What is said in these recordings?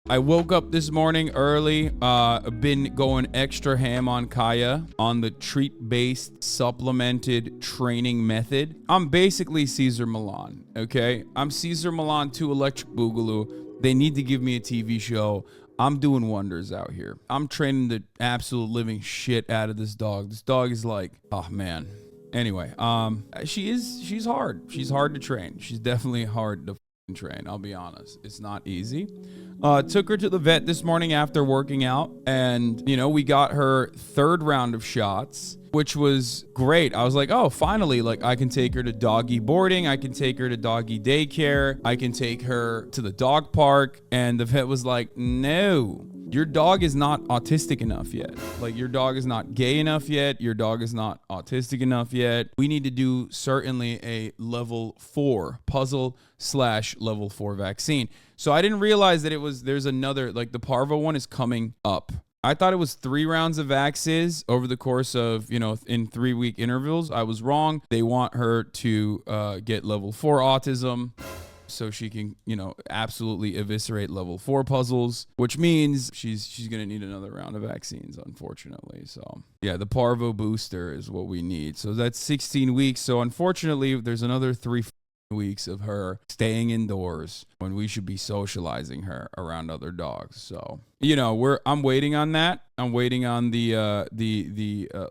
I woke up this morning early, been going extra ham on Kaya on the treat-based supplemented training method. I'm basically Caesar Milan, okay? I'm Caesar Milan to Electric Boogaloo. They need to give me a TV show. I'm doing wonders out here. I'm training the absolute living shit out of this dog. This dog is like, oh man. Anyway, she's hard. She's hard to train. She's definitely hard to train. I'll be honest. It's not easy. Took her to the vet this morning after working out, and we got her third round of shots, which was great. I was like, oh, finally, like I can take her to doggy boarding, I can take her to doggy daycare, I can take her to the dog park, and the vet was like, no, your dog is not autistic enough yet. Like, your dog is not gay enough yet. Your dog is not autistic enough yet. We need to do certainly a level 4 puzzle / level 4 vaccine. So I didn't realize that there's another, like the parvo one is coming up. I thought it was 3 rounds of vaxes over the course of, in 3-week intervals. I was wrong. They want her to get level 4 autism, so she can, absolutely eviscerate level 4 puzzles, which means she's going to need another round of vaccines, unfortunately. So, yeah, the parvo booster is what we need. So that's 16 weeks. So, unfortunately, there's another 3 weeks of her staying indoors when we should be socializing her around other dogs. So, I'm waiting on that. I'm waiting on the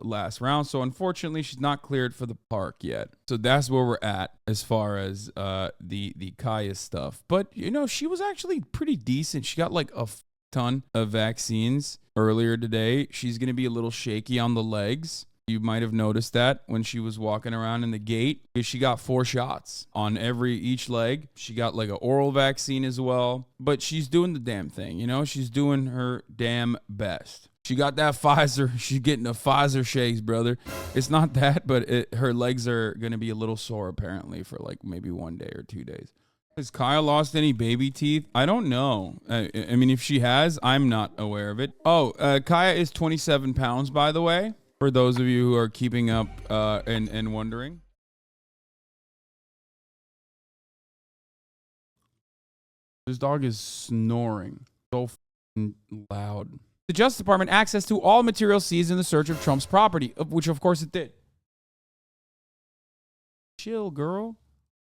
last round. So unfortunately, she's not cleared for the park yet. So that's where we're at as far as the Kaya stuff. But she was actually pretty decent. She got like a ton of vaccines earlier today. She's gonna be a little shaky on the legs. You might have noticed that when she was walking around in the gate, because she got 4 shots on each leg. She got like an oral vaccine as well, but she's doing the damn thing. She's doing her damn best. She got that Pfizer. She's getting a Pfizer shakes, brother. It's not that, but her legs are going to be a little sore apparently for like maybe 1 day or 2 days. Has Kaya lost any baby teeth? I don't know. I mean, if she has, I'm not aware of it. Oh, Kaya is 27 pounds, by the way. For those of you who are keeping up and wondering. This dog is snoring so loud. The Justice Department access to all material seized in the search of Trump's property, which of course it did. Chill, girl.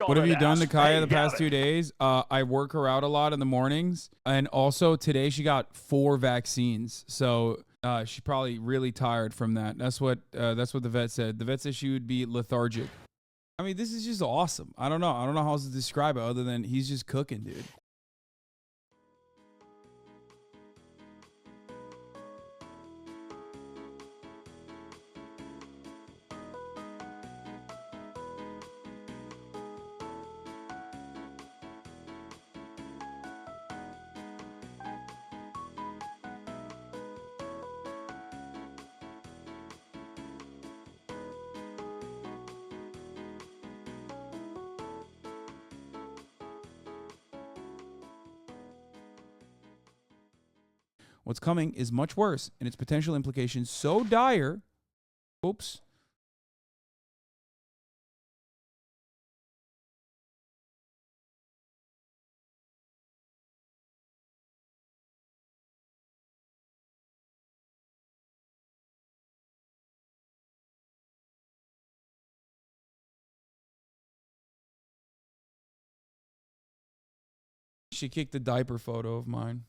What have you done to Kaya the past 2 days? I work her out a lot in the mornings. And also today she got 4 vaccines. So she's probably really tired from that. That's what the vet said. The vet said she would be lethargic. I mean, this is just awesome. I don't know how else to describe it other than he's just cooking, dude. What's coming is much worse, and its potential implications so dire. Oops. She kicked the diaper photo of mine.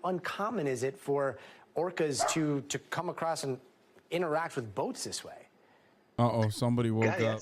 Uncommon is it for orcas to come across and interact with boats this way? Uh-oh, somebody woke up.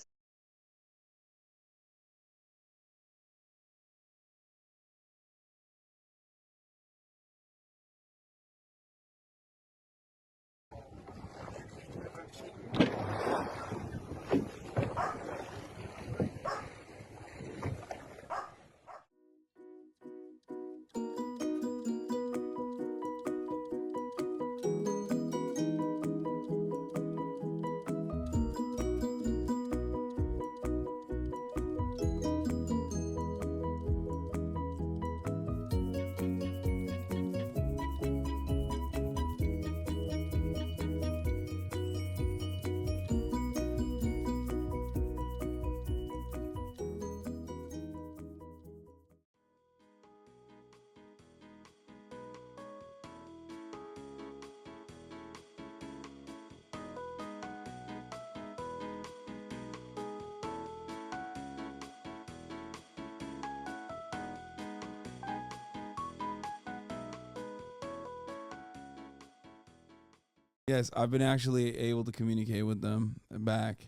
Yes, I've been actually able to communicate with them back.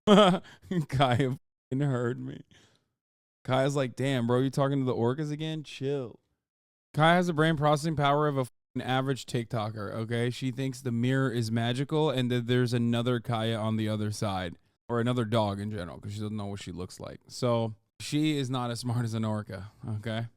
Kaya fucking heard me. Kaya's like, damn, bro, you talking to the orcas again? Chill. Kaya has a brain processing power of a average TikToker, okay? She thinks the mirror is magical and that there's another Kaya on the other side. Or another dog in general, because she doesn't know what she looks like. So she is not as smart as an orca, okay?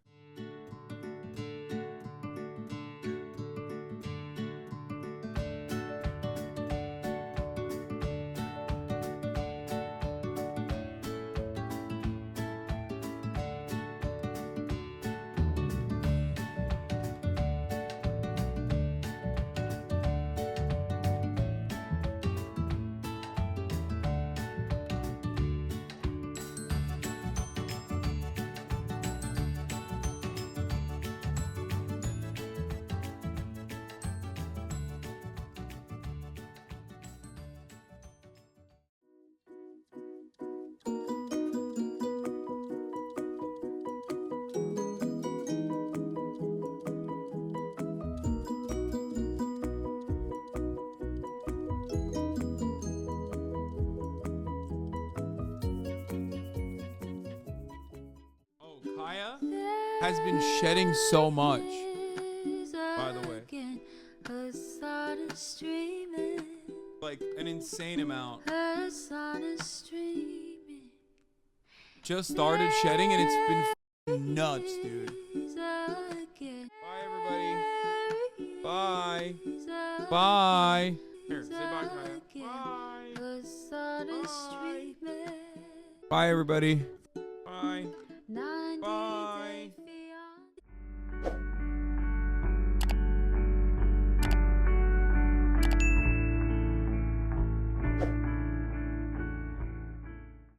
Kaya has been shedding so much, by the way. Like an insane amount. Just started shedding and it's been nuts, dude. Bye, everybody. Bye. Bye. Here, say bye, Kaya. Bye. Bye. Bye, everybody. Bye. Bye.